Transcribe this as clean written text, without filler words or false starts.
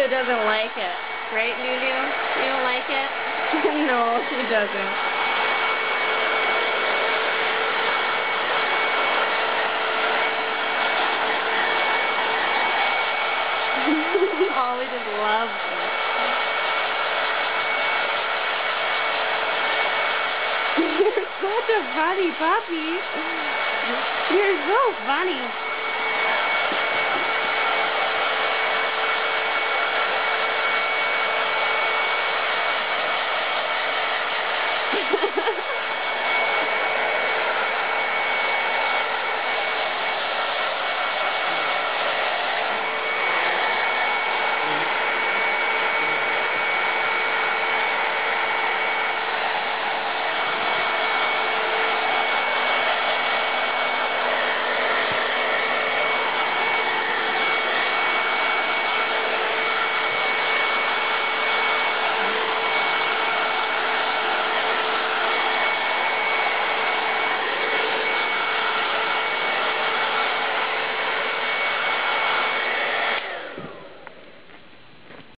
Lulu doesn't like it. Right, Lulu? You don't like it? No, she doesn't. Ollie just loves it. You're such a funny puppy. You're so funny.